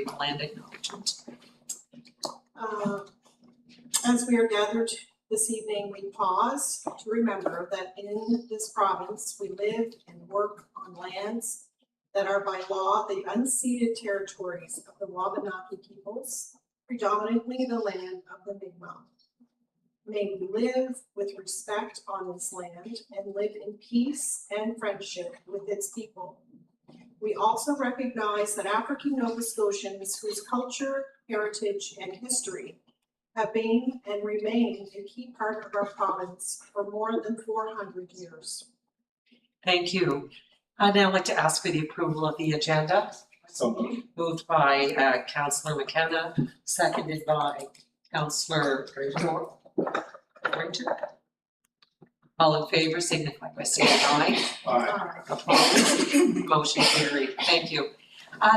read the land acknowledgement. As we are gathered this evening, we pause to remember that in this province, we live and work on lands that are by law the unceded territories of the Wabanaki peoples, predominantly the land of the Mi'kmaq. May we live with respect on this land and live in peace and friendship with its people. We also recognize that African Nova Scotians whose culture, heritage, and history have been and remain a key part of our province for more than 400 years. Thank you. I'd now like to ask for the approval of the agenda. So Moved by Councillor McKenna, seconded by Councillor Granger. All in favor, signify by saying aye. Aye. Opposed? Motion carried. Thank you.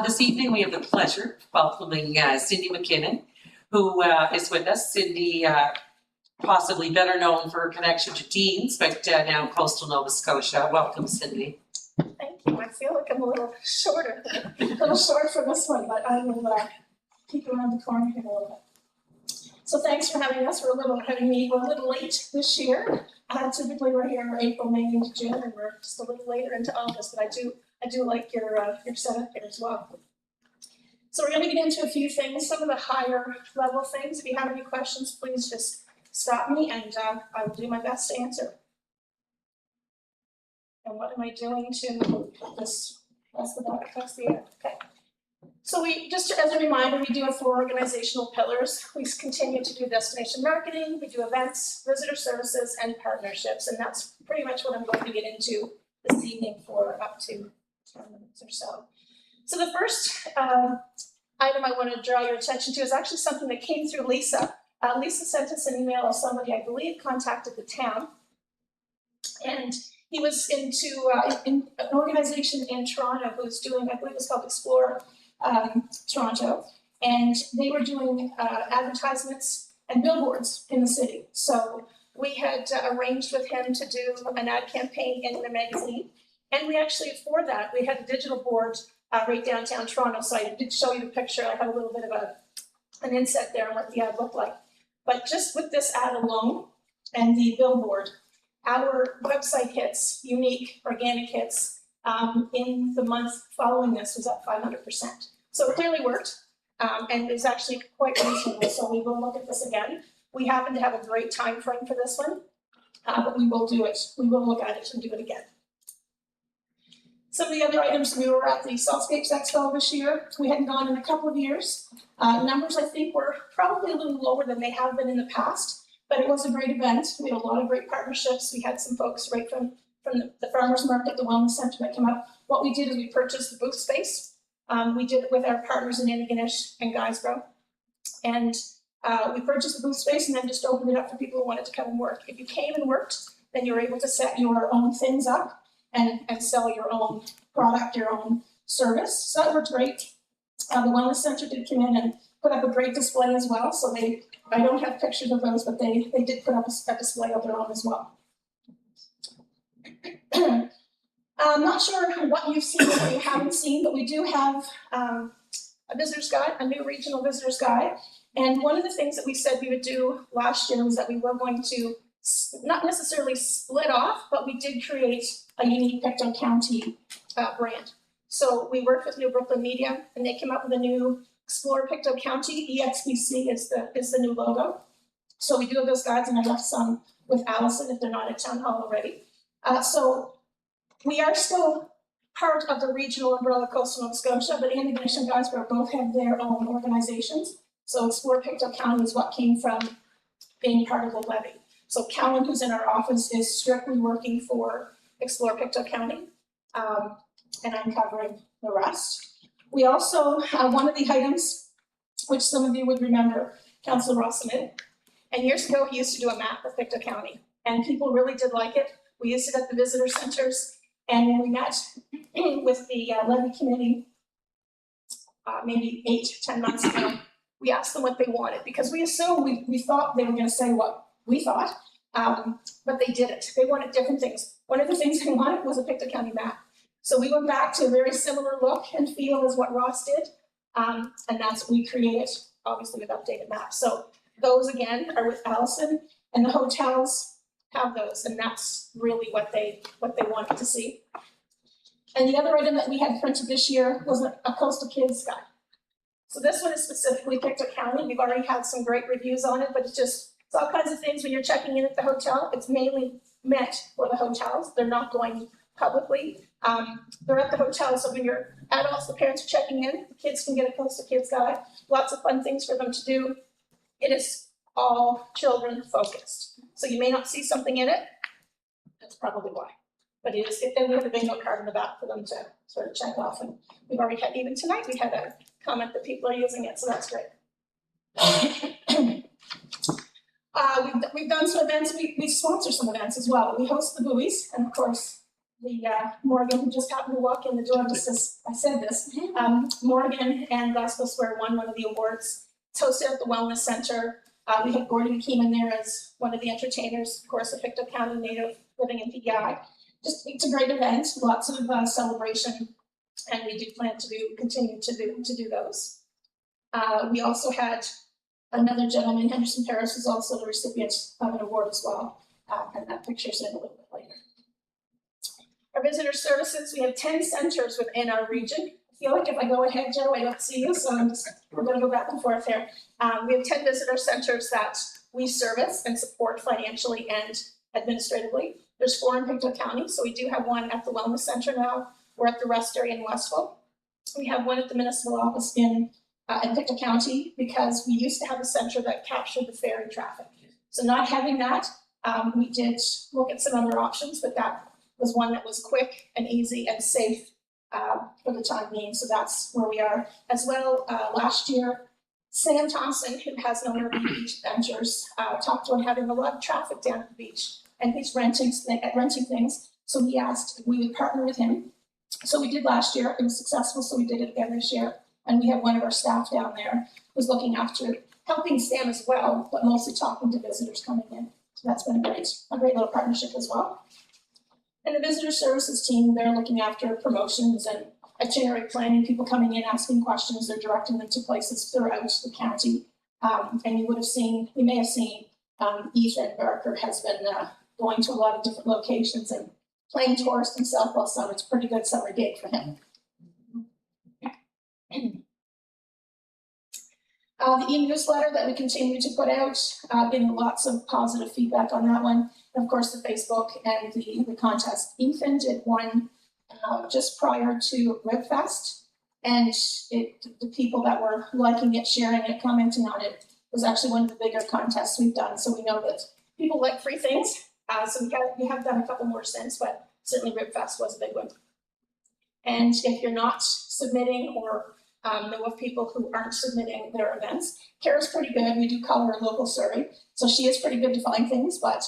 This evening we have the pleasure of welcoming Cindy McKinnon, who is with us. Cindy, possibly better known for her connection to Deans, but now coastal Nova Scotia. Welcome, Cindy. Thank you. I feel like I'm a little short for this one, but I will keep around the corner here a little bit. So thanks for having us. We're a little late this year. Typically we're here April, May, into June, and we're just a little later into August. But I do like your setup here as well. So we're going to get into a few things, some of the higher level things. If you have any questions, please just stop me, and I will do my best to answer. And what am I doing to move this? That's the end. Okay. So we, just as a reminder, we do have 4 organizational pillars. We continue to do destination marketing, we do events, visitor services, and partnerships. And that's pretty much what I'm going to get into this evening for up to 10 minutes or so. So the first item I want to draw your attention to is actually something that came through Lisa. Lisa sent us an email of somebody, I believe, contacted the town. And he was into in an organization in Toronto who's doing, I believe it was called Explore Toronto, and they were doing advertisements and billboards in the city. So we had arranged with him to do an ad campaign in the magazine, and we actually, for that, we had a digital board right downtown Toronto. So I did show you the picture. I have a little bit of an inset there on what the ad looked like. But just with this ad alone and the billboard, our website hits, unique organic hits, in the month following this was up 500%. So it clearly worked, and is actually quite reasonable. So we will look at this again. We happen to have a great time frame for this one, but we will do it. We will look at it and do it again. Some of the other items, we were at the Soulscapes Expo this year. We hadn't gone in a couple of years. Numbers, I think, were probably a little lower than they have been in the past, but it was a great event. We had a lot of great partnerships. We had some folks right from the farmers market, the wellness center that came up. What we did is we purchased the booth space. We did it with our partners in Antigonish and Glasgow. And we purchased the booth space and then just opened it up for people who wanted to come and work. If you came and worked, then you were able to set your own things up and sell your own product, your own service. So that worked great. The wellness center did come in and put up a great display as well. So I don't have pictures of those, but they did put up a display of their own as well. I'm not sure what you've seen or what you haven't seen, but we do have a visitor's guide, a new regional visitor's guide. And one of the things that we said we would do last year was that we were going to not necessarily split off, but we did create a unique Pictou County brand. So we worked with New Brooklyn Media, and they came up with a new Explore Pictou County. EXPC is the new logo. So we do have those guides, and I left some with Allison if they're not at Town Hall already. So we are still part of the regional umbrella Coastal Nova Scotia, but Antigonish and Glasgow both have their own organizations. So Explore Pictou County is what came from being part of the levy. So Callan, who's in our office, is strictly working for Explore Pictou County, and I'm covering the rest. We also have one of the items, which some of you would remember, Councillor Rossman. And years ago, he used to do a map of Pictou County, and people really did like it. We used it at the visitor centers, and when we met with the levy committee maybe 8 or 10 months ago, we asked them what they wanted, because we assumed, we thought they were going to say what we thought, but they didn't. They wanted different things. One of the things they wanted was a Pictou County map. So we went back to a very similar look and feel as what Ross did, And that's what we created, obviously with updated maps. So those again are with Allison, and the hotels have those, and that's really what they wanted to see. And the other item that we had printed this year was a coastal kids guide. So this one is specifically Pictou County. We've already had some great reviews on it, but it's all kinds of things when you're checking in at the hotel. It's mainly meant for the hotels. They're not going publicly. They're at the hotel, so when your adults, the parents are checking in, the kids can get a coastal kids guide. Lots of fun things for them to do. It is all children focused. So you may not see something in it. That's probably why. But it is, and we have a bingo card in the back for them to sort of check off. And we've already had, even tonight, we had a comment that people are using it, so that's great. We've done some events, we sponsor some events as well. We host the buoys, and of course, the Morgan, who just happened to walk in the door just as I said this, Morgan and Glasgow Square won one of the awards. It's hosted at the Wellness Center. We had Gordon McKeeman there as one of the entertainers, of course, a Pictou County native living in PEI. It's a great event, lots of celebration, and we do plan to continue to do those. We also had another gentleman, Henderson Paris, was also the recipient of an award as well, and that picture's in a little bit later. Our visitor services, we have 10 centers within our region. I feel like if I go ahead, Joe, I don't see you, so we're going to go back and forth here. We have 10 visitor centers that we service and support financially and administratively. There's 4 in Pictou County, so we do have one at the Wellness Center now. We're at the rest area in Westville. We have one at the municipal office in Pictou County because we used to have a center that captured the ferry traffic. So not having that, we did look at some other options, but that was one that was quick and easy and safe for the time being. So that's where we are. As well, last year, Sam Thompson, who has known our beach ventures, talked about having a lot of traffic down at the beach, and he's renting things. So he asked if we would partner with him. So we did last year. It was successful, so we did it again this year. And we have one of our staff down there who's looking after helping Sam as well, but mostly talking to visitors coming in. So that's been a great little partnership as well. And the visitor services team, they're looking after promotions and itinerary planning, people coming in asking questions, they're directing them to places throughout the county. And you may have seen Ethan Barker has been going to a lot of different locations and playing tourist himself all summer. It's a pretty good summer gig for him. The e-newsletter that we continue to put out, getting lots of positive feedback on that one. And of course, the Facebook and the contest. Ethan did one just prior to RibFest, and the people that were liking it, sharing it, commenting on it was actually one of the bigger contests we've done. So we know that people like free things. So we have done a couple more since, but certainly RibFest was a big one. And if you're not submitting or know of people who aren't submitting their events, Kara's pretty good. We do call her a local Surrey, so she is pretty good to find things, but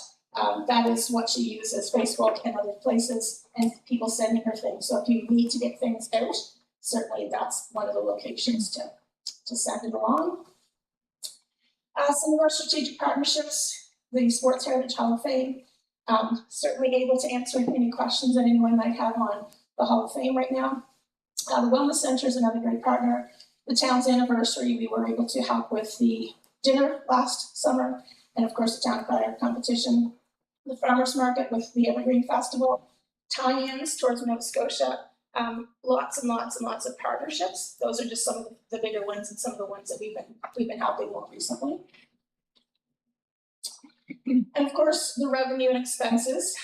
that is what she uses, Facebook and other places, and people sending her things. So if you need to get things out, certainly that's one of the locations to send it along. Some of our strategic partnerships, the Sports Heritage Hall of Fame, certainly able to answer any questions that anyone might have on the Hall of Fame right now. The Wellness Center is another great partner. The town's anniversary, we were able to help with the dinner last summer, and of course the town crier competition. The farmers market with the Evergreen Festival, tie-ins towards Nova Scotia, lots and lots and lots of partnerships. Those are just some of the bigger ones and some of the ones that we've been helping more recently. And of course, the revenue and expenses,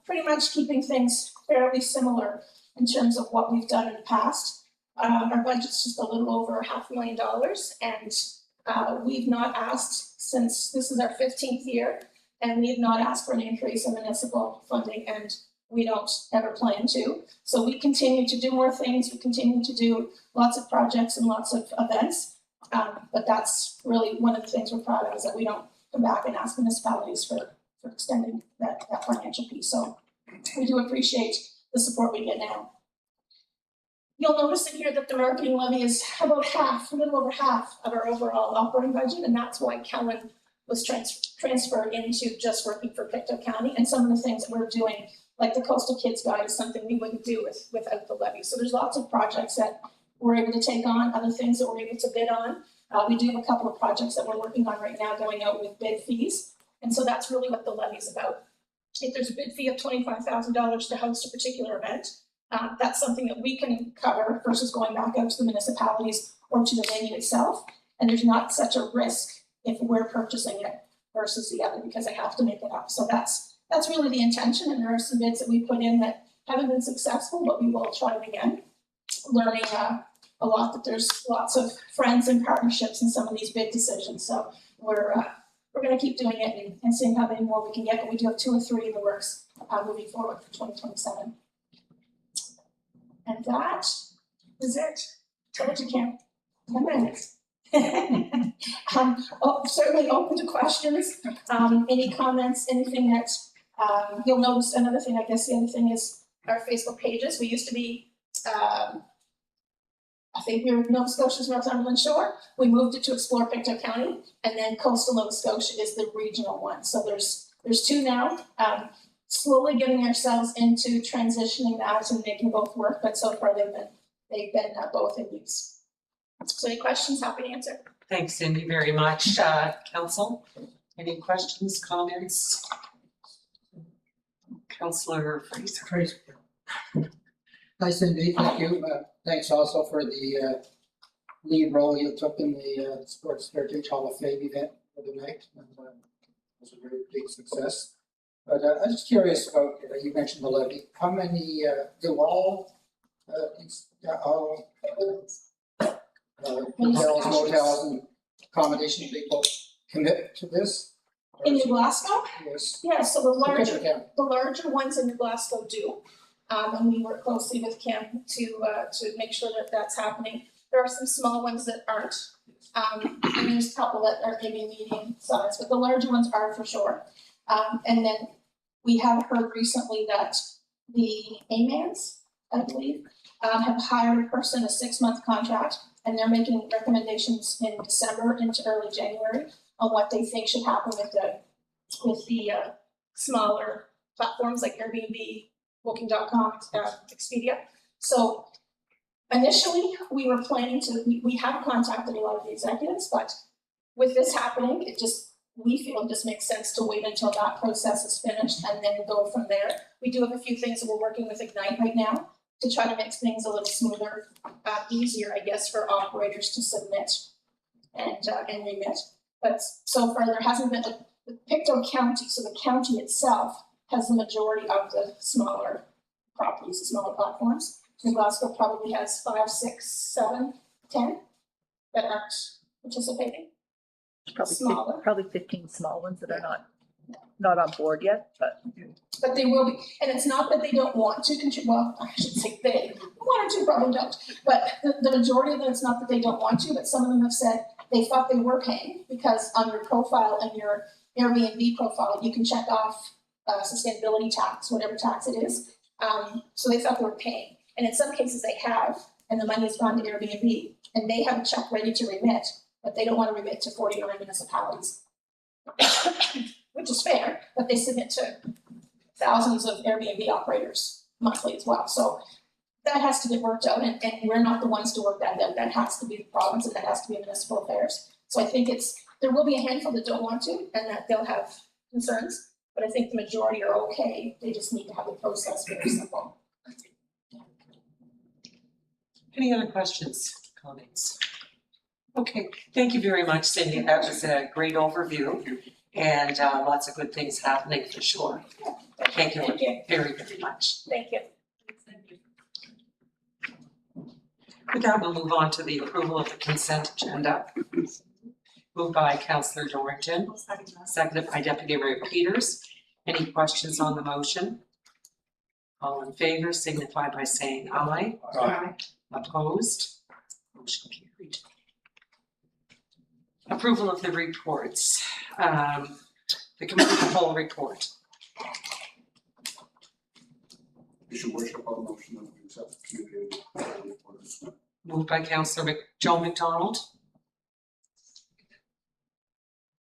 pretty much keeping things fairly similar in terms of what we've done in the past. Our budget's just a little over $500,000, and we've not asked, since this is our 15th year, and we've not asked for an increase in municipal funding, and we don't ever plan to. So we continue to do more things, we continue to do lots of projects and lots of events, but that's really one of the things we're proud of, is that we don't come back and ask municipalities for extending that financial piece. So we do appreciate the support we get now. You'll notice in here that the marketing levy is about half, a little over half of our overall operating budget, and that's why Kellen was transferred into just working for Pictou County. And some of the things that we're doing, like the Coastal Kids Guide, is something we wouldn't do without the levy. So there's lots of projects that we're able to take on, other things that we're able to bid on. We do have a couple of projects that we're working on right now going out with bid fees. And so that's really what the levy is about. If there's a bid fee of $25,000 to host a particular event, that's something that we can cover versus going back out to the municipalities or to the venue itself. And there's not such a risk if we're purchasing it versus the other, because I have to make it up. So that's really the intention. And there are some bids that we put in that haven't been successful, but we will try it again. Learning a lot that there's lots of friends and partnerships in some of these bid decisions. So we're going to keep doing it and seeing how many more we can get. But we do have 2 or 3 in the works moving forward for 2027. And that is it. Told you, Kim. 10 minutes. Certainly open to questions. Any comments, anything that you'll notice. Another thing, I guess the other thing is our Facebook pages. We used to be, I think we were Nova Scotia's Northumberland Shore. We moved it to Explore Pictou County, and then Coastal Nova Scotia is the regional one. So there's 2 now. Slowly getting ourselves into transitioning that and making both work, but so far they've been both in use. So any questions, happy to answer. Thanks, Cindy, very much. Council, any questions, comments? Councillor Fraser. Hi Cindy, thank you. Thanks also for the lead role you took in the Sports Heritage Hall of Fame event for the night. And, it was a very big success. But I'm just curious about, you mentioned the levy. How many, do all hotels, motels, and accommodation people commit to this? In New Glasgow? Yes. Yeah, so the larger ones in New Glasgow do. And we work closely with Kim to make sure that that's happening. There are some small ones that aren't. And there's a couple that are maybe medium size, but the larger ones are for sure. And then we have heard recently that the AMANs, I believe, have hired a person, a 6-month contract, and they're making recommendations in December into early January on what they think should happen with the smaller platforms like Airbnb, Booking.com, Expedia. So initially we were planning to, we have contacted a lot of the executives, but with this happening, we feel it just makes sense to wait until that process is finished and then go from there. We do have a few things that we're working with Ignite right now to try to make things a little smoother, easier, I guess, for operators to submit and remit. But so far there hasn't been, the Pictou County, so the county itself has the majority of the smaller properties, the smaller platforms. New Glasgow probably has 5, 6, 7, 10 that aren't participating. Probably 15 small ones that are not on board yet, but they will be. And it's not that they don't want to contribute. Well, I should say they. 1 or 2 probably don't. But the majority of them, it's not that they don't want to, but some of them have said they thought they were paying because on your profile and your Airbnb profile, you can check off sustainability tax, whatever tax it is. So they thought they were paying. And in some cases they have, and the money has gone to Airbnb, and they have a check ready to remit, but they don't want to remit to 49 municipalities, which is fair, but they submit to thousands of Airbnb operators monthly as well. So that has to get worked out, and we're not the ones to work that out. That has to be the province, and that has to be municipal affairs. So I think there will be a handful that don't want to, and that they'll have concerns. But I think the majority are okay. They just need to have the process very simple. Any other questions, comments? Okay, thank you very much, Cindy. That was a great overview and lots of good things happening for sure. Thank you very, very much. Thank you. With that, we'll move on to the approval of the consent agenda. Moved by Councillor Dorrington, seconded by Deputy Mayor Peters. Any questions on the motion? All in favor signify by saying aye. Aye. Opposed? Motion carried. Approval of the reports. The Committee of the Whole report. Your Worship, on the motion that we accept the Committee of the Whole report. Moved by Councillor Joe McDonald.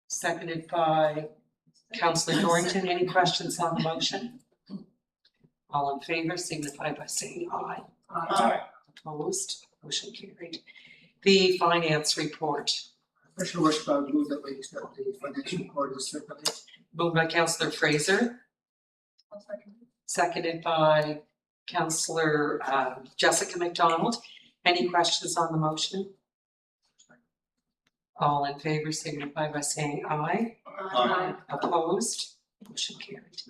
Seconded by Councillor Dorrington. Any questions on the motion? All in favor signify by saying aye. Aye. Opposed? Motion carried. The finance report, Your worship, I would move that we accept the financial report as circulated. moved by Councillor Fraser, seconded by Councillor Jessica McDonald. Any questions on the motion? All in favor signify by saying aye. Aye. Opposed? Motion carried.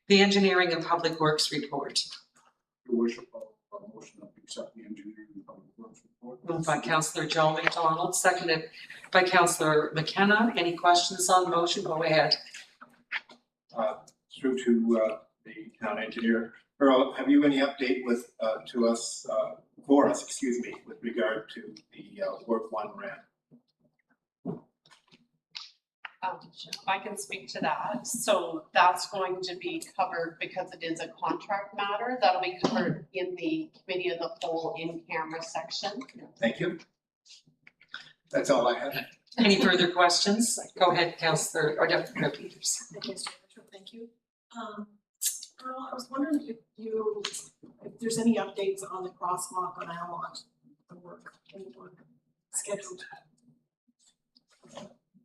The engineering and public works report, Your worship, a motion that we accept the engineering and public works report. moved by Councillor Joe McDonald, seconded by Councillor McKenna. Any questions on the motion? Go ahead. Through to the town engineer. Earl, have you any update with for us, with regard to the Work One ramp? I can speak to that. So that's going to be covered because it is a contract matter. That'll be covered in the committee of the whole in-camera section. Thank you. That's all I have. Any further questions? Go ahead, Councillor, or Deputy Mayor Peters. Thank you, Mr. Bishop, thank you. Earl, I was wondering if there's any updates on the crosswalk on Almont, any work scheduled?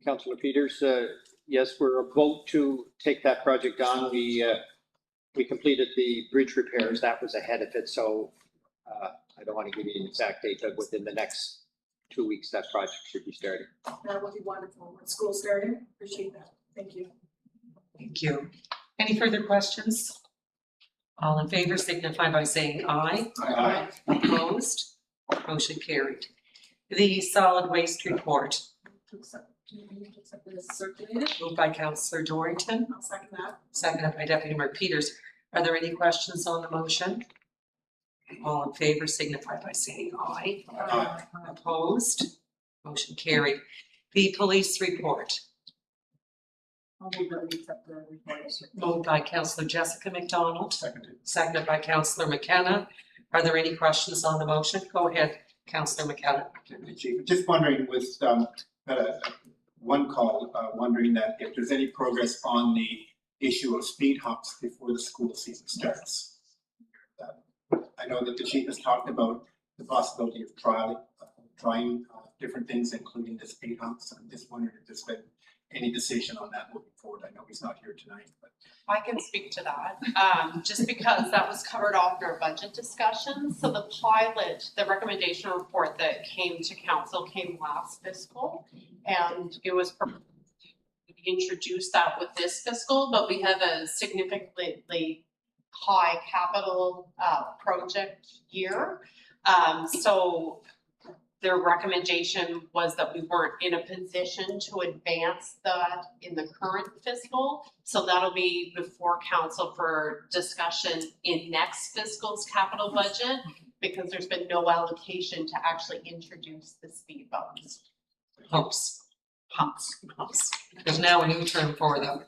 Councillor Peters, yes, we're about to take that project on. We completed the bridge repairs. That was ahead of it, so I don't want to give you an exact date, but within the next 2 weeks, that project should be starting. That would be wonderful. When school starting, appreciate that. Thank you. Thank you. Any further questions? All in favor signify by saying aye. Aye. Opposed? Motion carried. The solid waste report, To accept this circulated. moved by Councillor Dorrington, I'll second that. seconded by Deputy Mayor Peters. Are there any questions on the motion? All in favor signify by saying aye. Aye. Opposed? Motion carried. The police report, I'll move that we accept the report as circulated. moved by Councillor Jessica McDonald, Seconded. seconded by Councillor McKenna. Are there any questions on the motion? Go ahead, Councillor McKenna. Chief, just wondering with one call, wondering that if there's any progress on the issue of speed humps before the school season starts. I know that the chief has talked about the possibility of trying different things, including the speed humps. I'm just wondering if there's been any decision on that moving forward. I know he's not here tonight, but. I can speak to that, just because that was covered off in our budget discussion. So the pilot, the recommendation report that came to council came last fiscal, and it was introduced that with this fiscal, but we have a significantly high capital project year. So their recommendation was that we weren't in a position to advance that in the current fiscal. So that'll be before council for discussion in next fiscal's capital budget, because there's been no allocation to actually introduce the speed bumps. Humps. There's now a new term for them.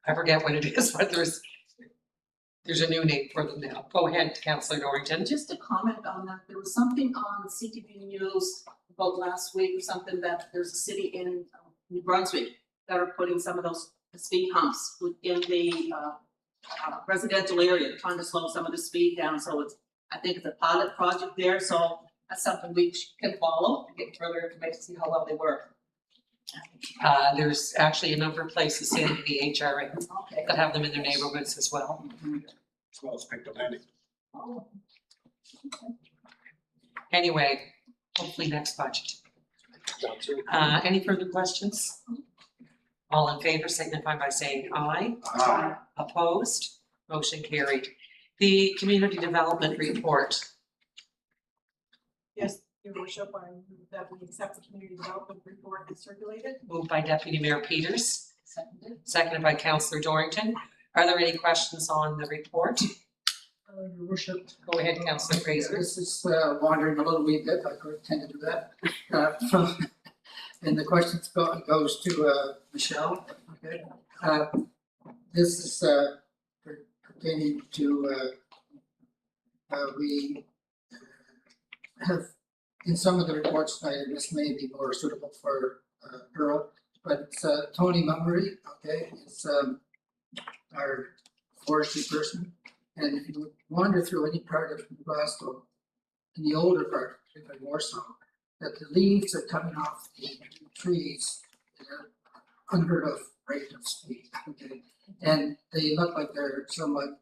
I forget what it is, but there's a new name for them now. Go ahead, Councillor Dorrington. Just to comment on that, there was something on CTV News about last week or something that there's a city in New Brunswick that are putting some of those speed humps within the residential area, trying to slow some of the speed down. So I think it's a pilot project there. So that's something we can follow and get further information to see how well they work. There's actually a number of places in the HRA Okay. that have them in their neighborhoods as well. As well as Pictou Landing. Oh. Anyway, hopefully next budget. Any further questions? All in favor signify by saying aye. Aye. Opposed? Motion carried. The community development report, Yes, Your Worship, I move that we accept the community development report as circulated. moved by Deputy Mayor Peters, Seconded. seconded by Councillor Dorrington. Are there any questions on the report? Your worship, Go ahead, Councillor Fraser. this is wandering a little wee bit, I could tend to do that. And the question goes to Michelle, okay? This is pertaining to, we have, in some of the reports, this may be more suitable for Earl, but it's Tony Mummery, okay? It's our forestry person. And if you wander through any part of Glasgow, in the older part, even more so, that the leaves are coming off the trees at an unheard of rate of speed, okay? And they look like they're somewhat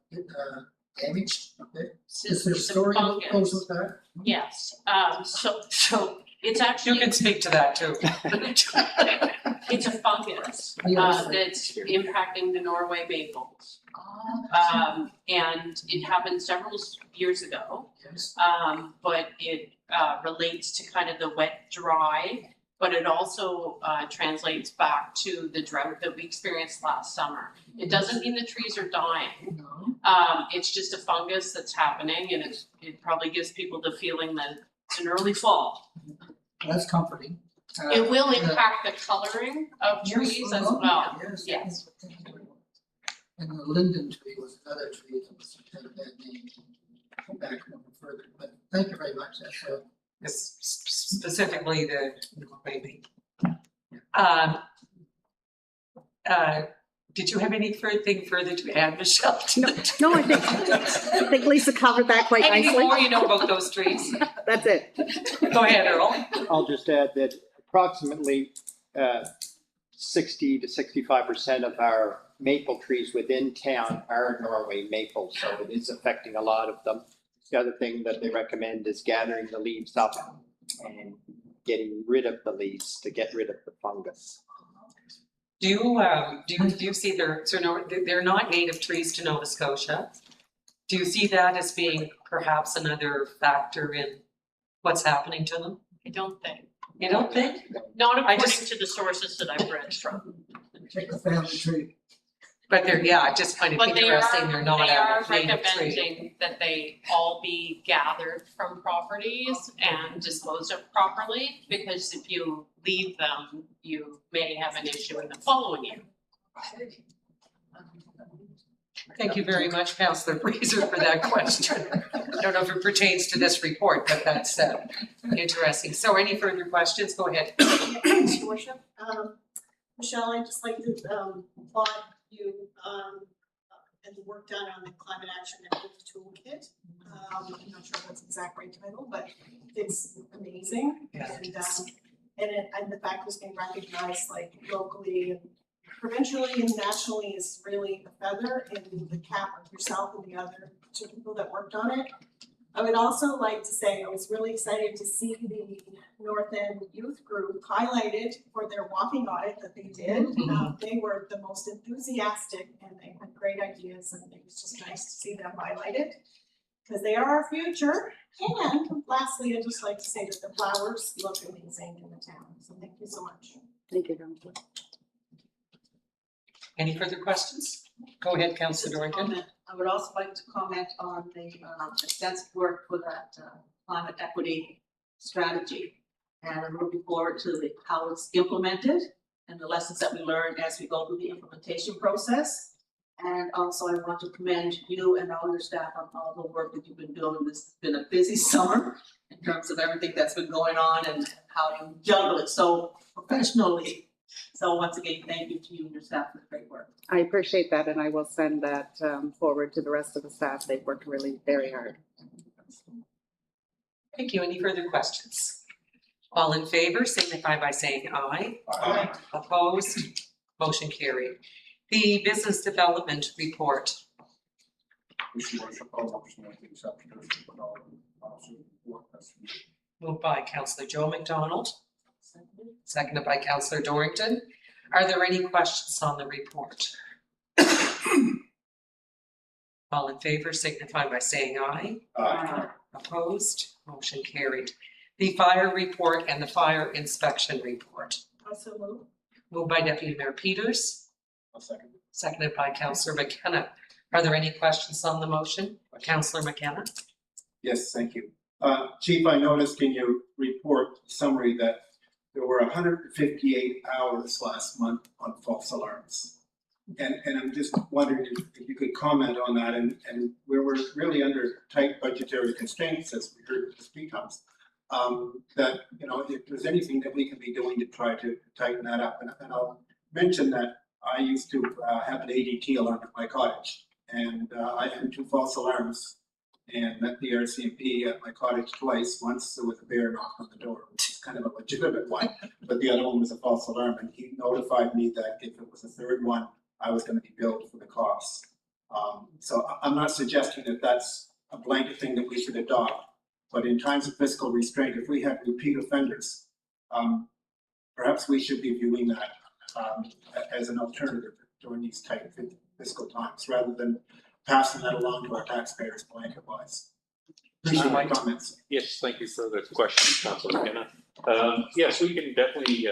damaged, okay? Is there a It's a story that fungus. goes with that? Yes, so it's You actually, can speak to that too. it's a fungus, Yes. that's impacting the Norway maples. And it happened several years ago, Yes. but it, relates to kind of the wet, dry, but it also, translates back to the drought that we experienced last summer. It doesn't mean the trees are dying, No. it's just a fungus that's happening, and it probably gives people the feeling that it's an early fall. That's comforting. It will impact the coloring of trees as well, Yes. yes. And the linden tree was another tree that was had a bad name. Go back a little further, but thank you very much, that's Specifically the maybe. Did you have anything further to add, Michelle? No, I think Lisa covered that quite Anything nicely. more you know about those trees? That's it. Go ahead, Earl. I'll just add that approximately 60 to 65% of our maple trees within town are Norway maples, so it is affecting a lot of them. The other thing that they recommend is gathering the leaves up and getting rid of the leaves to get rid of the fungus. Do you see they're not native trees to Nova Scotia? Do you see that as being perhaps another factor in what's happening to them? I don't think, You don't think? not I according just- to the sources that I've read from. Check the family tree. But they're, yeah, just kind of But they interesting, they're not are a native tree. recommending that they all be gathered from properties and disposed of properly, because if you leave them, you may have an issue in the following year. Thank you very much, Councillor Breezer, for that question. I don't know if it pertains to this report, but that's interesting. So any further questions? Go ahead. Your worship, Michelle, I'd just like to applaud you and the work done on the climate action network toolkit. I'm not sure what's the exact right title, but it's amazing. Yeah. And the fact it's being recognized like locally and provincially and nationally is really a feather in the cap of yourself and the other two people that worked on it. I would also like to say I was really excited to see the North End Youth Group highlighted for their walking audit that they did. They were the most enthusiastic and they had great ideas, and it was just nice to see them highlighted because they are our future. And lastly, I'd just like to say that the flowers look amazing in the town, so thank you so much. Thank you, Councillor. Any further questions? Go ahead, Councillor Just a Dorrington. comment. I would also like to comment on the extensive work for that climate equity strategy. And I'm looking forward to how it's implemented and the lessons that we learn as we go through the implementation process. And also I want to commend you and all your staff on all the work that you've been doing. This has been a busy summer in terms of everything that's been going on and how you juggle it so professionally. So once again, thank you to you and your staff for the great work. I appreciate that, and I will send that forward to the rest of the staff. They've worked really very hard. Thank you. Any further questions? All in favor, signify by saying aye. Aye. Opposed? Motion carried. The business development report. Your worship, I'll motion that we accept the district development officer report as submitted. Moved by Councillor Joe McDonald, seconded by Councillor Dorrington. Are there any questions on the report? All in favor, signify by saying aye. Opposed? Motion carried. The fire report and the fire inspection report. Also move. Moved by Deputy Mayor Peters, I'll second. seconded by Councillor McKenna. Are there any questions on the motion? Councillor McKenna? Yes, thank you. Chief, I noticed in your report summary that there were 158 hours last month on false alarms. And I'm just wondering if you could comment on that, and where we're really under tight budgetary constraints, as we heard with the speed humps, that, you know, if there's anything that we can be doing to try to tighten that up. And I'll mention that I used to have an ADT alarm at my cottage, and I had 2 false alarms and met the RCMP at my cottage twice. Once there was a bear knocked on the door, which is kind of a legitimate one, but the other one was a false alarm, and he notified me that if it was a third one, I was gonna be billed for the costs. So I'm not suggesting that that's a blanket thing that we should adopt, but in times of fiscal restraint, if we have repeat offenders, perhaps we should be viewing that as an alternative during these tight fiscal times, rather than passing that along to our taxpayers blanket wise. Appreciate my comments. Yes, thank you for the question, Councilor McKenna. Yes, we can definitely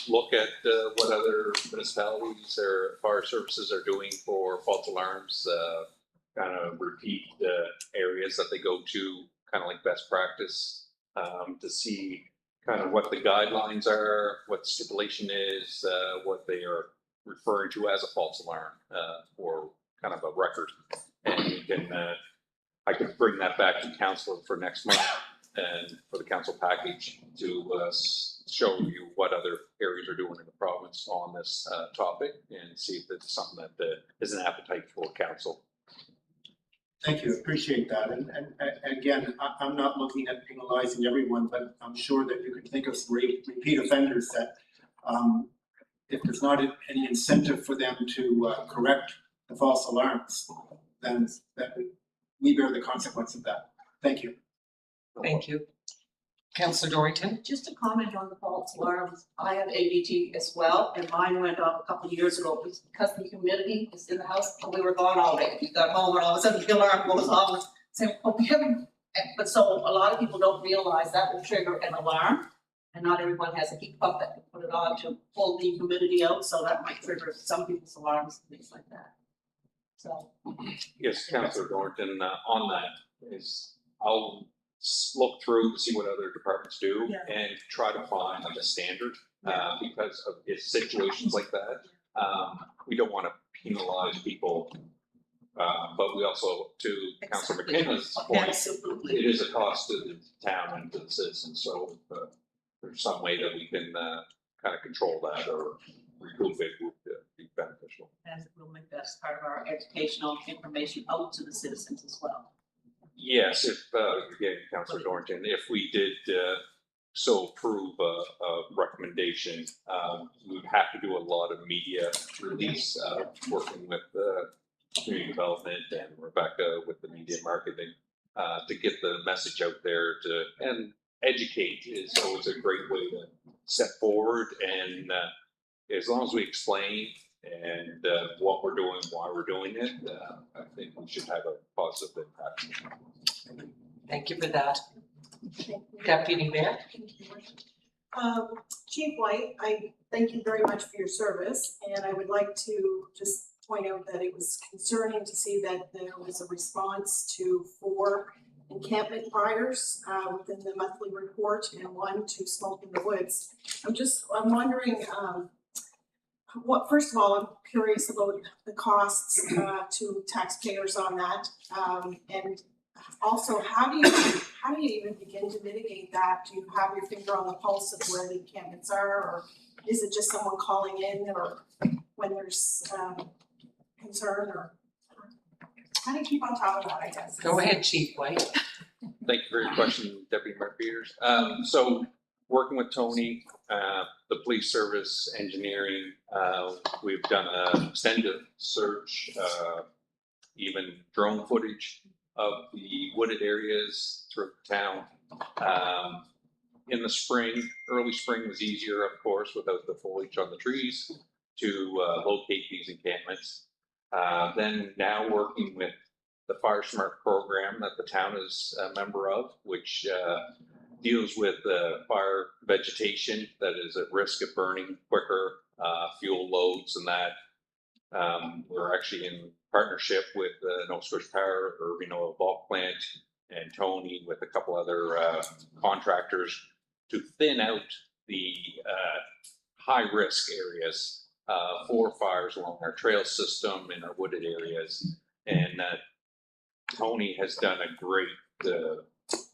look at what other municipalities or fire services are doing for false alarms, kind of repeat areas that they go to, kind of like best practice, to see kind of what the guidelines are, what the stipulation is, what they are referring to as a false alarm, or kind of a record. And we can, I could bring that back to council for next month and for the council package to show you what other areas are doing in the province on this topic and see if it's something that is an appetite for council. Thank you, appreciate that. And again, I'm not looking at penalizing everyone, but I'm sure that you can think of some repeat offenders that if there's not any incentive for them to correct the false alarms, then we bear the consequence of that. Thank you. Thank you. Councillor Dorrington? Just to comment on the false alarms, I have ADT as well, and mine went off a couple of years ago because the humidity is in the house, and we were gone all day. We got home and all of a sudden the alarm goes off, saying, oh, we haven't. But so a lot of people don't realize that will trigger an alarm, and not everyone has a heat pump that can put it on to pull the humidity out, so that might trigger some people's alarms and things like that. So. Yes, Councillor Dorrington, on that is, I'll look through to see what other departments do and try to find like a standard, because of situations like that. We don't want to penalize people, but we also, to Councillor McKenna's point, Absolutely. it is a cost to the town and to the citizens. So there's some way that we can kind of control that or recoup it would be beneficial. As it will make that as part of our educational information out to the citizens as well. Yes, if, again, Councillor Dorrington, if we did so approve a recommendation, we would have to do a lot of media release, working with community development and Rebecca with the media marketing, to get the message out there and educate is always a great way to step forward. And as long as we explain and what we're doing, why we're doing it, I think we should have a positive impact. Thank you for that. Deputy Mayor? Chief White, I thank you very much for your service, and I would like to just point out that it was concerning to see that there was a response to 4 encampment fires within the monthly report and 1 to smoke in the woods. I'm wondering, first of all, I'm curious about the costs to taxpayers on that, and also how do you even begin to mitigate that? Do you have your finger on the pulse of where the encampments are, or is it just someone calling in, or when there's concern, or how do you keep on top of that, I guess? Go ahead, Chief White. Thank you for your question, Deputy Mayor Peters. So working with Tony, the police service, engineering, we've done an extended search, even drone footage of the wooded areas throughout the town. In the spring, early spring was easier, of course, without the foliage on the trees to locate these encampments. Then now working with the Fire Smart program that the town is a member of, which deals with fire vegetation that is at risk of burning quicker, fuel loads and that. We're actually in partnership with Nova Scotia Power, Irving Oil Bulk Plant, and Tony with a couple other contractors to thin out the high-risk areas for fires along our trail system and our wooded areas. And Tony has done a great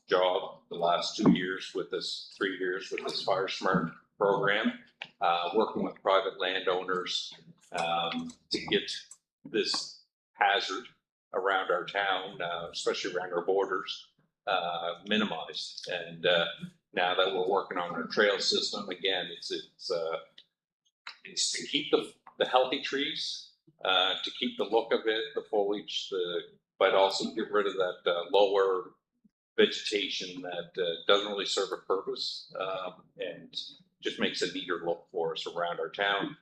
job the last 2 years with this, 3 years with this Fire Smart program, working with private landowners to get this hazard around our town, especially around our borders, minimized. And now that we're working on our trail system, again, it's to keep the healthy trees, to keep the look of it, the foliage, but also get rid of that lower vegetation that doesn't really serve a purpose, and just makes a neater look for us around our town.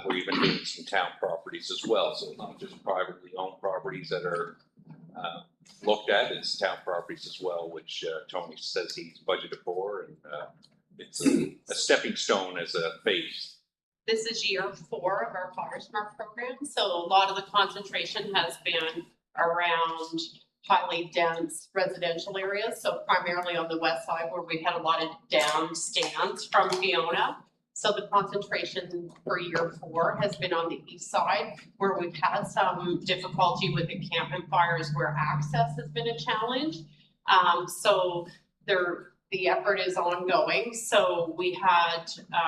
We're even doing some town properties as well, so not just privately owned properties that are looked at, it's town properties as well, which Tony says he's budgeted for, and it's a stepping stone as a phase. This is year 4 of our Fire Smart program, so a lot of the concentration has been around highly dense residential areas, so primarily on the west side where we had a lot of down stands from Fiona. So the concentration for year 4 has been on the east side, where we've had some difficulty with encampment fires where access has been a challenge. So the effort is ongoing. So we had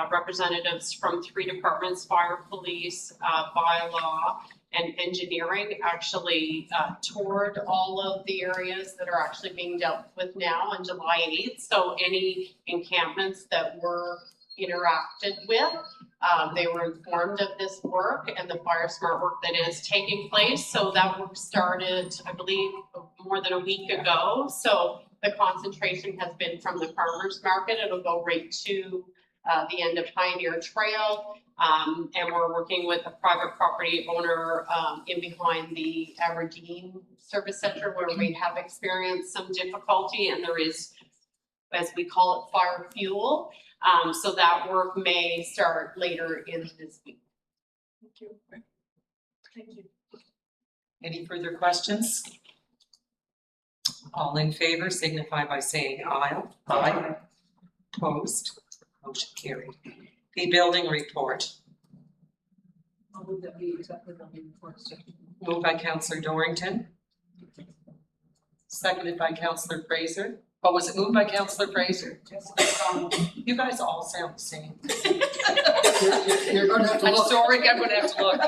representatives from 3 departments, fire, police, bylaw, and engineering actually toured all of the areas that are actually being dealt with now on July 8th. So any encampments that were interacted with, they were informed of this work and the Fire Smart work that is taking place. So that work started, I believe, more than a week ago. So the concentration has been from the farmers market. It'll go right to the end of Pioneer Trail. And we're working with a private property owner in behind the Aberdeen Service Center, where we have experienced some difficulty, and there is, as we call it, fire fuel. So that work may start later in this week. Thank you. Thank you. Any further questions? All in favor signify by saying aye. Aye. Opposed? Motion carried. The building report. I'll move that we accept the building report. Moved by Councillor Dorrington. Seconded by Councillor Fraser. Oh, was it moved by Councillor Fraser? You guys all sound the same. You're gonna have to I'm look. sorry, I'm gonna have to look.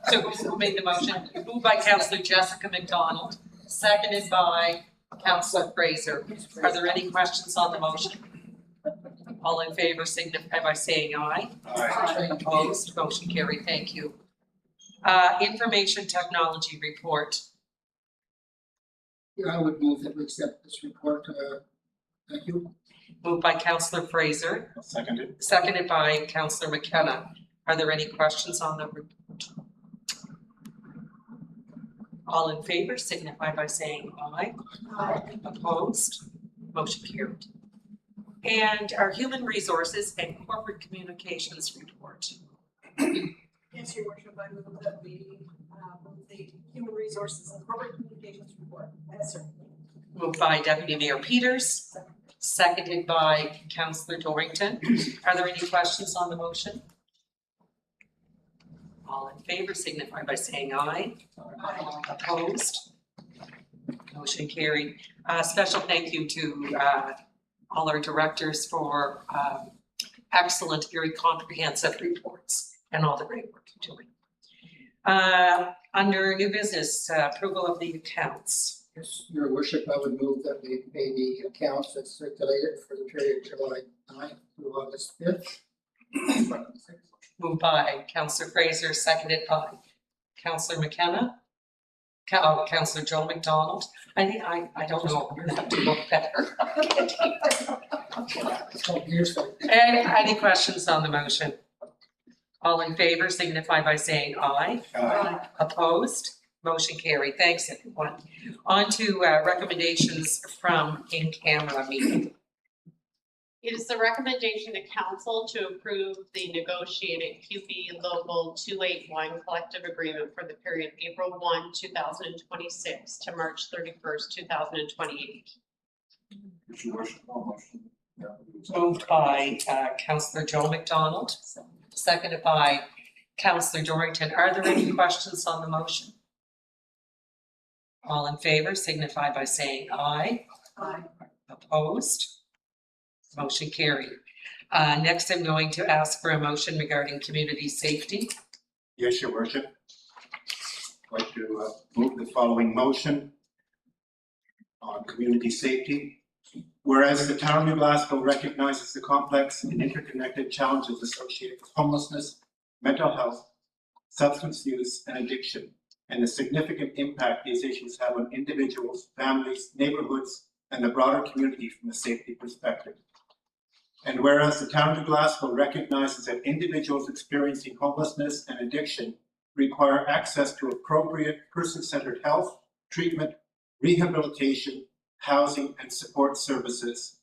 So who made the motion? Moved by Councillor Jessica McDonald, seconded by Councillor Fraser. Are there any questions on the motion? All in favor signify by saying aye. Aye. Opposed, motion carried, thank you. Information technology report. I would move that we accept this report. Thank you. Moved by Councillor Fraser, Seconded. seconded by Councillor McKenna. Are there any questions on the report? All in favor signify by saying aye. Aye. Opposed, motion carried. And our human resources and corporate communications report. Yes, Your Worship, I move that we move the Human Resources and Corporate Communications report. Yes, sir. Moved by Deputy Mayor Peters, seconded by Councillor Dorrington. Are there any questions on the motion? All in favor signify by saying aye. Aye. Opposed? Motion carried. Special thank you to all our directors for excellent, very comprehensive reports and all the great work you're doing. Under new business, approval of the accounts. Yes, Your Worship, I would move that we pay the accounts that's circulated for the period July 9th through August 5th. Moved by Councillor Fraser, seconded by Councillor McKenna. Councillor Joe McDonald. I think I don't know, I'm gonna have to look better. Oh, here's the, Any questions on the motion? All in favor signify by saying aye. Aye. Opposed? Motion carried. Thanks, everyone. On to recommendations from in-camera meeting. It is the recommendation to council to approve the negotiated QB Local 281 collective agreement for the period April 1, 2026 to March 31st, 2028. Your Worship, all motion. Moved by Councillor Joe McDonald, seconded by Councillor Dorrington. Are there any questions on the motion? All in favor signify by saying aye. Aye. Opposed? Motion carried. Next, I'm going to ask for a motion regarding community safety. Yes, Your Worship. like to move the following motion on community safety. Whereas the town of New Glasgow recognizes the complex and interconnected challenges associated with homelessness, mental health, substance use, and addiction, and the significant impact these issues have on individuals, families, neighborhoods, and the broader community from a safety perspective. And whereas the town of Glasgow recognizes that individuals experiencing homelessness and addiction require access to appropriate person-centered health, treatment, rehabilitation, housing, and support services.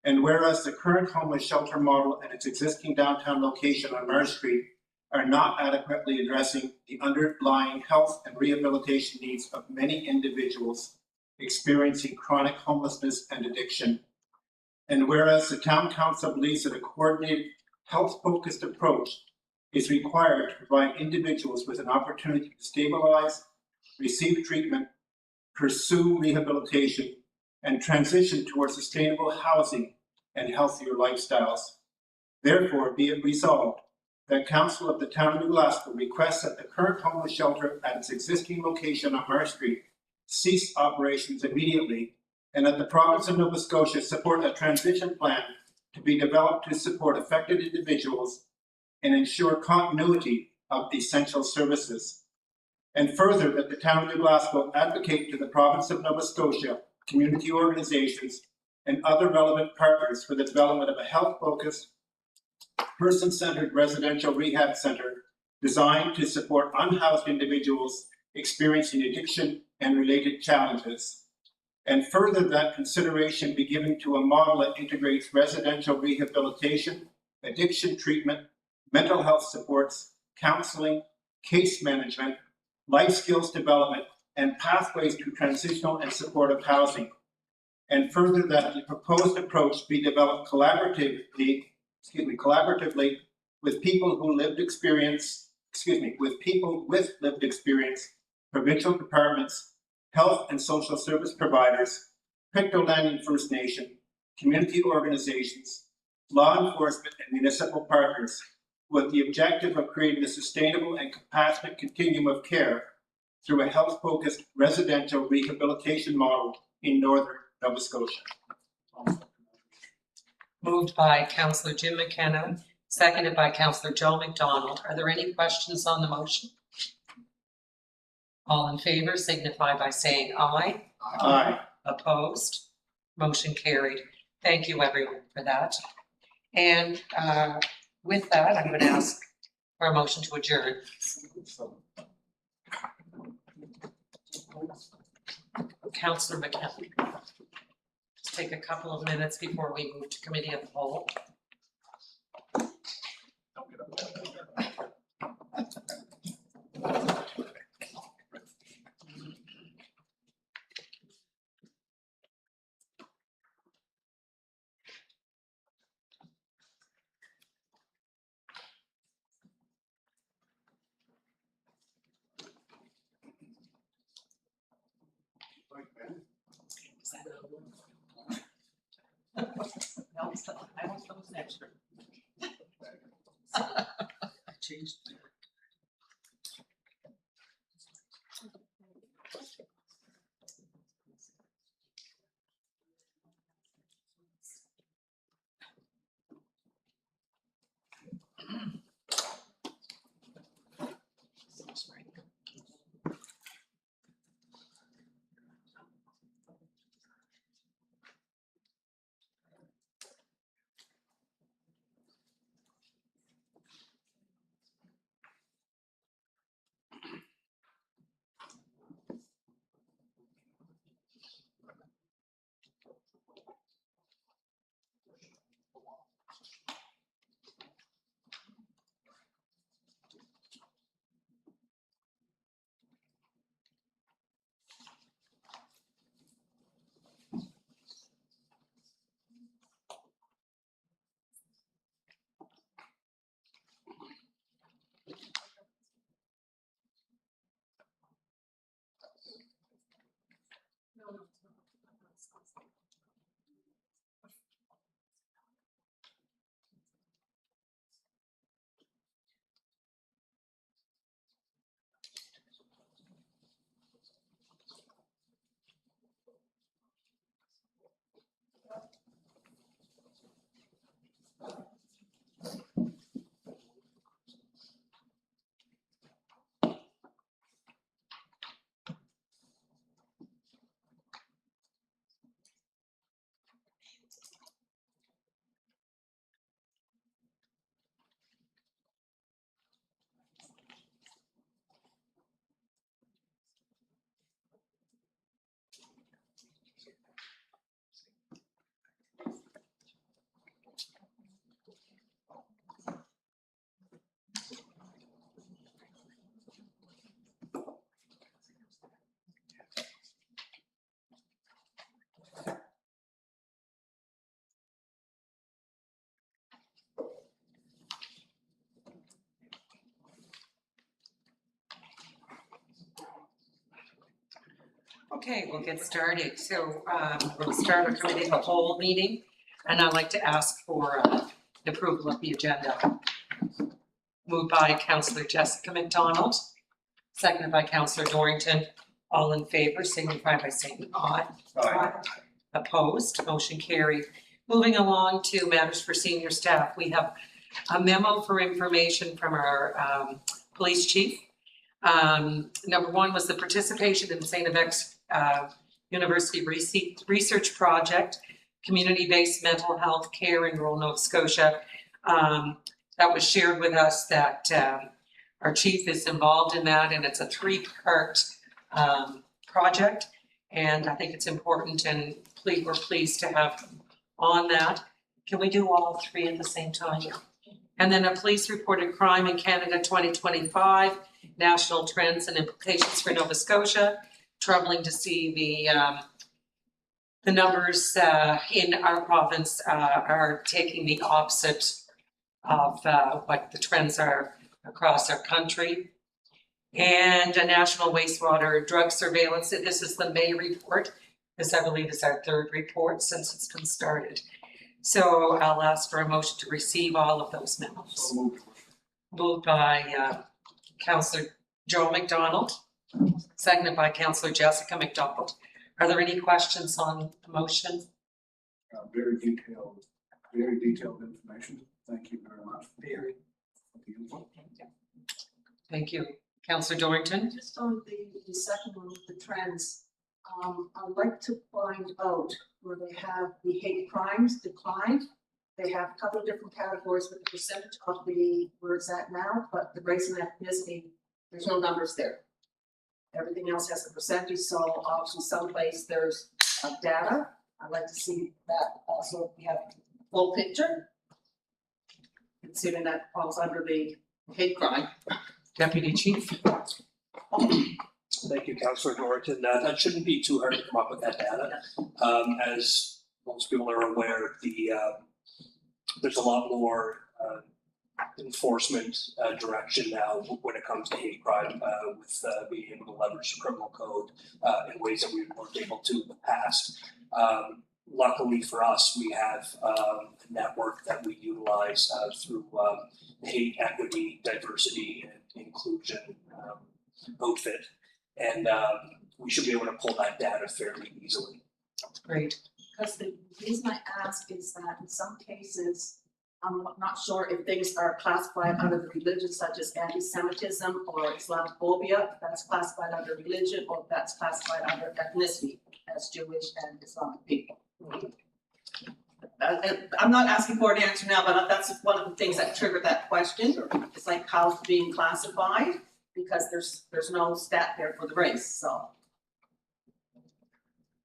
And whereas the current homeless shelter model and its existing downtown location on Mars Street are not adequately addressing the underlying health and rehabilitation needs of many individuals experiencing chronic homelessness and addiction. And whereas the town council believes that a coordinated, health-focused approach is required to provide individuals with an opportunity to stabilize, receive treatment, pursue rehabilitation, and transition towards sustainable housing and healthier lifestyles. Therefore, be it resolved that Council of the Town of New Glasgow requests that the current homeless shelter at its existing location on Mars Street cease operations immediately, and that the province of Nova Scotia support a transition plan to be developed to support affected individuals and ensure continuity of essential services. And further, that the Town of New Glasgow advocate to the province of Nova Scotia, community organizations, and other relevant partners for the development of a health-focused, person-centered residential rehab center designed to support unhoused individuals experiencing addiction and related challenges. And further, that consideration be given to a model that integrates residential rehabilitation, addiction treatment, mental health supports, counseling, case management, life skills development, and pathways to transitional and supportive housing. And further, that the proposed approach be developed collaboratively with people with lived experience, provincial departments, health and social service providers, Pictou Landing First Nation, community organizations, law enforcement, and municipal partners, with the objective of creating a sustainable and compassionate continuum of care through a health-focused residential rehabilitation model in northern Nova Scotia. Moved by Councillor Jim McKenna, seconded by Councillor Joe McDonald. Are there any questions on the motion? All in favor signify by saying aye. Aye. Opposed? Motion carried. Thank you, everyone, for that. And with that, I'm going to ask for a motion to adjourn. Councillor McKenna. Just take a couple of minutes before we move to committee of the whole. I almost thought it was an extra. I changed. Okay, we'll get started. So we'll start our committee of the whole meeting, and I'd like to ask for approval of the agenda. Moved by Councillor Jessica McDonald, seconded by Councillor Dorrington. All in favor, signify by saying aye. Aye. Opposed, motion carried. Moving along to matters for senior staff, we have a memo for information from our police chief. Number one was the participation in the St. FX University Research Project, community-based mental health care in rural Nova Scotia. That was shared with us that our chief is involved in that, and it's a 3-part project. And I think it's important, and we're pleased to have on that. Can we do all 3 at the same time? And then a police reported crime in Canada 2025, national trends and implications for Nova Scotia. Troubling to see the numbers in our province are taking the opposite of what the trends are across our country. And a national wastewater drug surveillance. This is the May report. This, I believe, is our 3rd report since it's been started. So I'll ask for a motion to receive all of those memos. So moved. Moved by Councillor Joe McDonald, seconded by Councillor Jessica McDonald. Are there any questions on the motion? Very detailed information. Thank you very much. Very. For the input. Thank you. Councillor Dorrington? Just on the second one with the trends, I'd like to find out where they have the hate crimes declined. They have a couple of different categories with the percentage of where it's at now, but the race and ethnicity, there's no numbers there. Everything else has a percentage, so obviously someplace there's data. I'd like to see that also. We have full picture, considering that falls under the hate crime. Deputy Chief? Thank you, Councillor Dorrington. That shouldn't be too hard to come up with that data. As most people are aware, there's a lot more enforcement direction now when it comes to hate crime, with being able to leverage the criminal code in ways that we weren't able to in the past. Luckily for us, we have a network that we utilize through hate, equity, diversity, and inclusion outfit. And we should be able to pull that data fairly easily. That's great. Because the reason I ask is that in some cases, I'm not sure if things are classified under the religion, such as anti-Semitism or Islamophobia, that's classified under religion, or that's classified under ethnicity as Jewish and Islamic people. I'm not asking for an answer now, but that's one of the things that triggered that question. It's like how it's being classified, because there's no stat there for the race, so.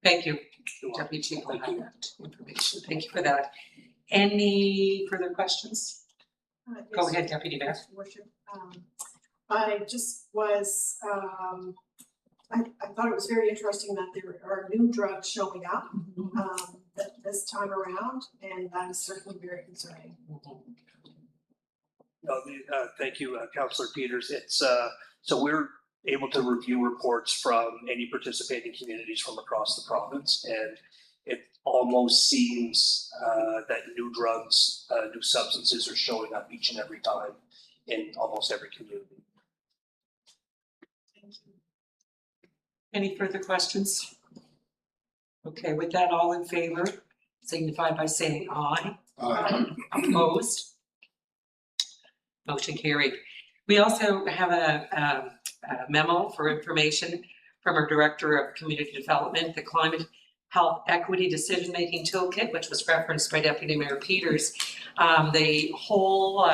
Thank you, Deputy Chief. I'll have that information. Thank you for that. Any further questions? Go ahead, Deputy Mayor. Worship. I just was, I thought it was very interesting that there are new drugs showing up this time around, and that is certainly very concerning. Thank you, Councillor Peters. It's so we're able to review reports from any participating communities from across the province, and it almost seems that new drugs, new substances are showing up each and every time in almost every community. Thank you. Any further questions? Okay, with that, all in favor, signify by saying aye. Aye. Opposed? Motion carried. We also have a memo for information from our Director of Community Development, the Climate Health Equity Decision-Making Toolkit, which was referenced by Deputy Mayor Peters. The whole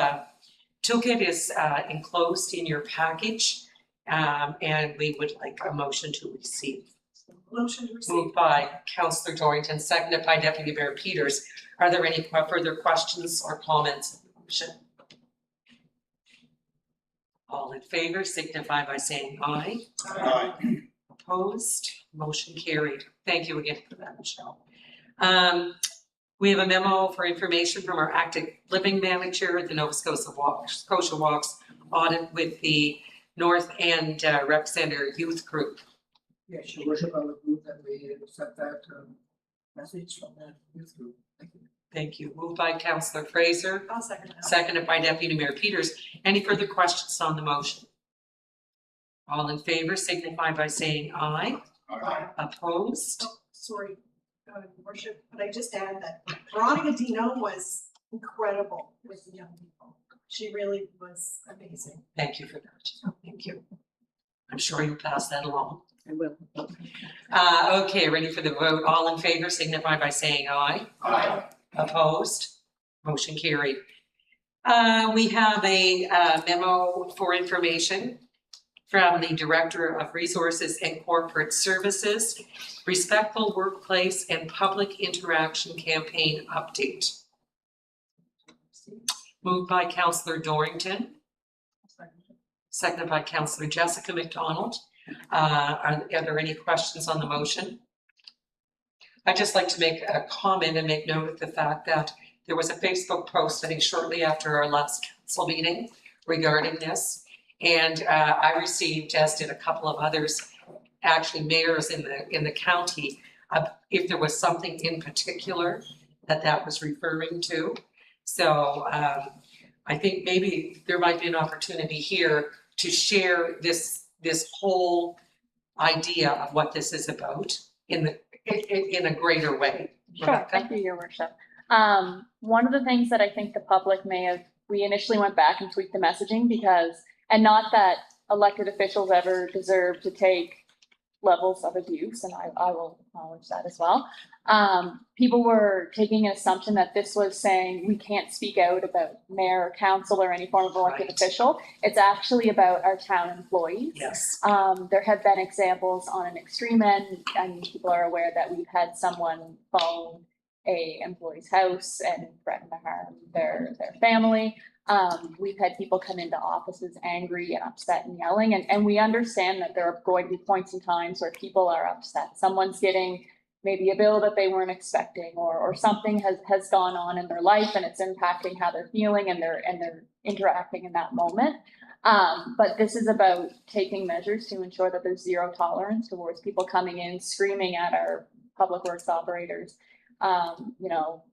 toolkit is enclosed in your package, and we would like a motion to receive. Motion to receive. Moved by Councillor Dorrington, seconded by Deputy Mayor Peters. Are there any further questions or comments on the motion? All in favor signify by saying aye. Aye. Opposed? Motion carried. Thank you again for that, Michelle. We have a memo for information from our active living manager at the Nova Scotia Walks audit with the North End Rec Center Youth Group. Yes, your worship, I would move that we accept that message from that youth group. Thank you. Thank you. Moved by Councillor Fraser, I'll second that. seconded by Deputy Mayor Peters. Any further questions on the motion? All in favor signify by saying aye. Aye. Opposed? Oh, sorry, worship, but I just add that Veronica Dino was incredible with the young people. She really was amazing. Thank you for that. Thank you. I'm sure you'll pass that along. I will. Okay, ready for the vote. All in favor signify by saying aye. Aye. Opposed? Motion carried. We have a memo for information from the Director of Resources and Corporate Services, Respectful Workplace and Public Interaction Campaign Update. Moved by Councillor Dorrington, seconded by Councillor Jessica McDonald. Are there any questions on the motion? I'd just like to make a comment and make note of the fact that there was a Facebook post, I think shortly after our last council meeting regarding this. And I received, as did a couple of others, actually mayors in the county, if there was something in particular that was referring to. So I think maybe there might be an opportunity here to share this whole idea of what this is about in a greater way. Sure, Rebecca? thank you, Your Worship. One of the things that I think the public we initially went back and tweaked the messaging because, and not that elected officials ever deserve to take levels of abuse, and I will acknowledge that as well. People were taking an assumption that this was saying we can't speak out about mayor or council or any form of elected Right. official. It's actually about our town employees. Yes. There have been examples on an extreme end. I mean, people are aware that we've had someone phone a employee's house and threaten to harm their family. We've had people come into offices angry and upset and yelling, and we understand that there are going to be points and times where people are upset. Someone's getting maybe a bill that they weren't expecting, or something has gone on in their life and it's impacting how they're feeling and they're interacting in that moment. But this is about taking measures to ensure that there's zero tolerance towards people coming in, screaming at our public works operators,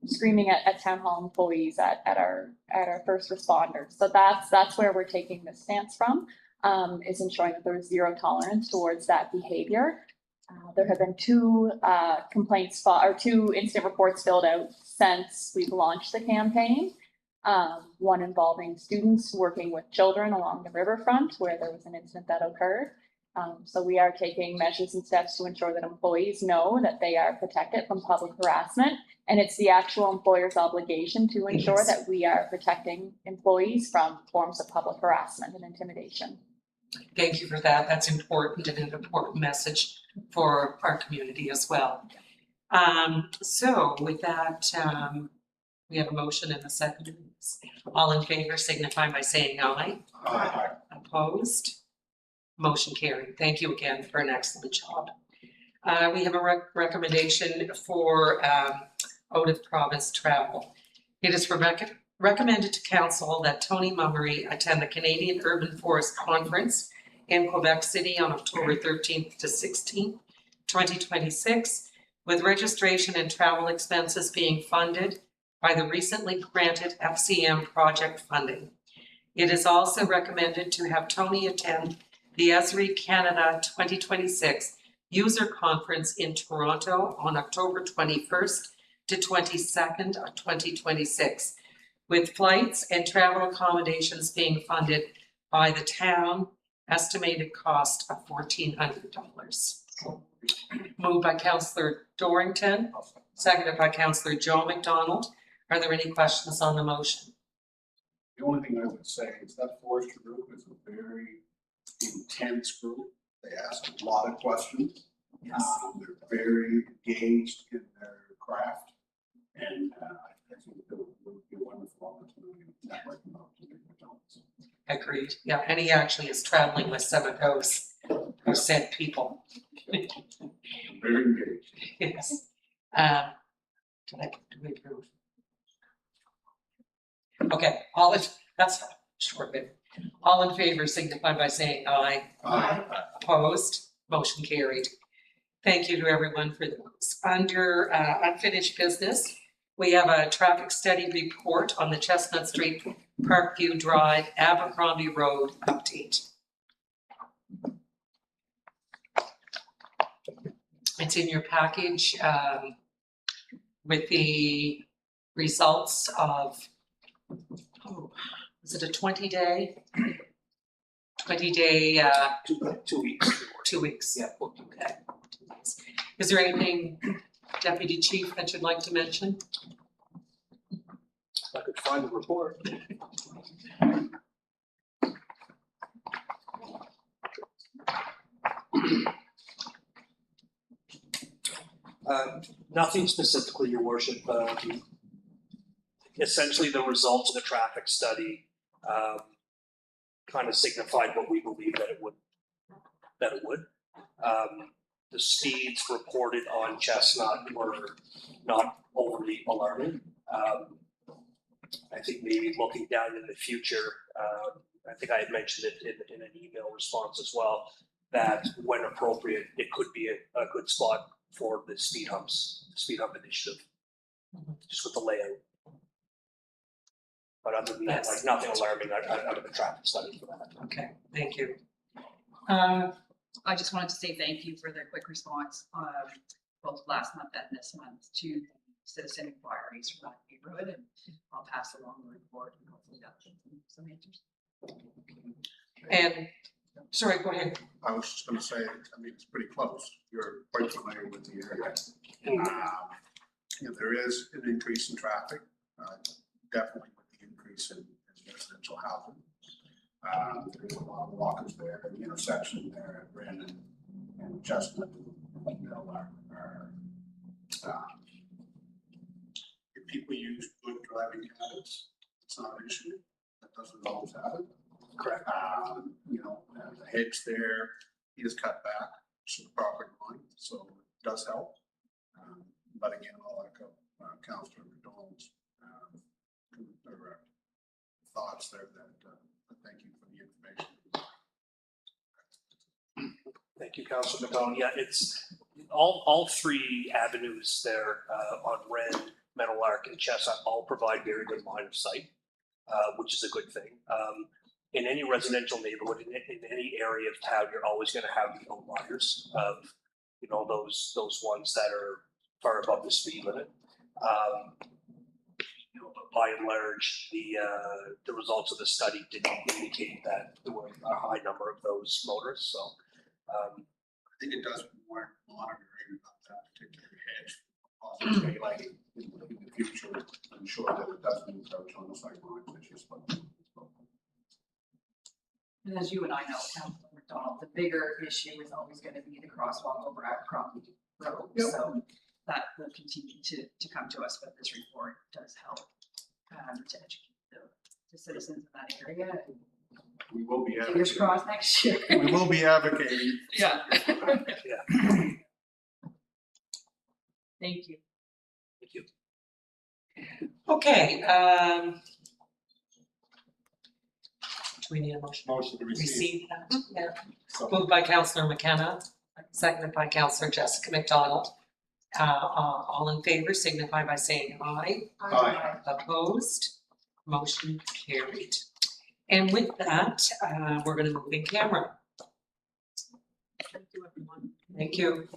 screaming at town hall employees, at our first responders. So that's where we're taking this stance from, is ensuring that there's zero tolerance towards that behavior. There have been two incident reports filled out since we've launched the campaign. One involving students working with children along the riverfront where there was an incident that occurred. So we are taking measures and steps to ensure that employees know that they are protected from public harassment. And it's the actual employer's obligation to ensure Yes. that we are protecting employees from forms of public harassment and intimidation. Thank you for that. That's important and an important message for our community as well. So with that, we have a motion and a second. All in favor signify by saying aye. Aye. Opposed? Motion carried. Thank you again for an excellent job. We have a recommendation for out of province travel. It is recommended to council that Tony Mummery attend the Canadian Urban Forest Conference in Quebec City on October 13th to 16th, 2026, with registration and travel expenses being funded by the recently granted FCM project funding. It is also recommended to have Tony attend the Esri Canada 2026 User Conference in Toronto on October 21st to 22nd of 2026, with flights and travel accommodations being funded by the town, estimated cost of $1,400. Moved by Councillor Dorrington, seconded by Councillor Joe McDonald. Are there any questions on the motion? The only thing I would say is that forestry group is a very intense group. They ask a lot of questions. They're very engaged in their craft. And I think it would be a wonderful opportunity to network about it. Agreed. Yeah, and he actually is traveling with some of those who sent people. Very engaged. Yes. Do we approve? Okay, that's a short bit. All in favor signify by saying aye. Aye. Opposed? Motion carried. Thank you to everyone for those. Under unfinished business, we have a traffic study report on the Chestnut Street, Parkview Drive, Abercrombie Road update. It's in your package with the results of, was it a 20-day? 20-day, 2 weeks. 2 weeks. Yeah. Okay. Is there anything, Deputy Chief, that you'd like to mention? I could find the report. Nothing specifically, Your Worship. Essentially, the results of the traffic study kind of signified what we believe that it would. The speeds reported on Chestnut were not overly alarming. I think maybe looking down in the future, I think I had mentioned it in an email response as well, that when appropriate, it could be a good spot for the speed hump initiative, just with the layout. But other than that, Yes. like nothing alarming out of the traffic study for that. Okay, thank you. I just wanted to say thank you for the quick response, both last month and this month, to citizen inquiries from that neighborhood, and I'll pass along the report and hopefully that will give some answers. And, sorry, go ahead. I was just gonna say, I mean, it's pretty close. You're quite familiar with the area. There is an increase in traffic, definitely with the increase in residential housing. There's a lot of walkers there, the intersection there at Brandon and Chestnut and Middle are if people use good driving habits, it's not an issue. That doesn't always happen. Correct. The hedge there is cut back to the property line, so it does help. But again, I'll echo Councillor McDonald's thoughts there that thank you for the information. Thank you, Councillor McDonald. Yeah, it's all three avenues there on Ren, Meadowlark, and Chestnut all provide very good line of sight, which is a good thing. In any residential neighborhood, in any area of town, you're always going to have the outliers of, those ones that are far above the speed limit. But by and large, the results of the study did indicate that there were a high number of those motorists. So I think it does warrant monitoring of that particular hedge, possibly daylighting in the future, ensure that it doesn't encroach on the sightlines, which is what. And as you and I know, Councilor McDonald, the bigger issue is always going to be the crosswalk over Abercrombie Road. Yep. So that will continue to come to us, but this report does help to educate the citizens of that area. We will be advocating. Fingers crossed next year. We will be advocating. Yeah. yeah. Thank you. Thank you. Okay, do we need a motion? Motion to receive. That? Yeah. Moved by Councillor McKenna, seconded by Councillor Jessica McDonald. All in favor signify by saying aye. Aye. Opposed? Motion carried. And with that, we're going to move in camera. Thank you, everyone. Thank you.